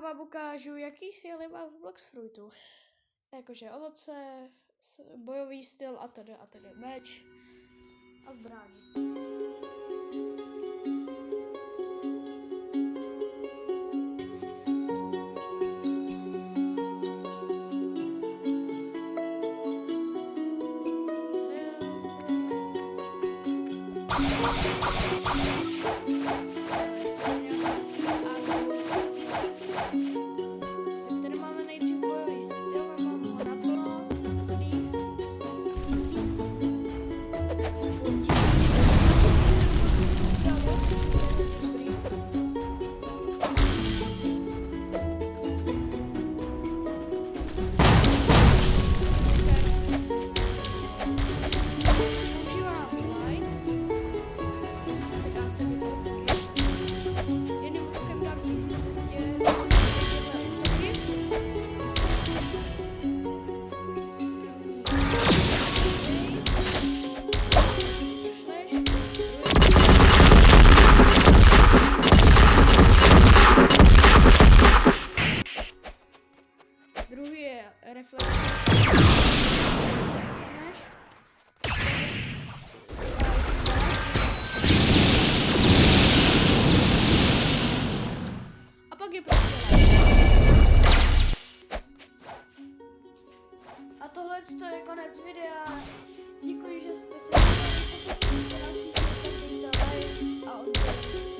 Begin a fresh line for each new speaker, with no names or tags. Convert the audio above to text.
vám ukážu, jaký síly má v Bloxfruitu. Jakože ovoce, bojový styl a tedy meč a zbraň. Tady máme nejdřív bojový styl a mám ho naplno. Druhý je reflex. A pak je prostě. A tohle je konec videa. Děkuji, že jste se dívali. Další a odběr.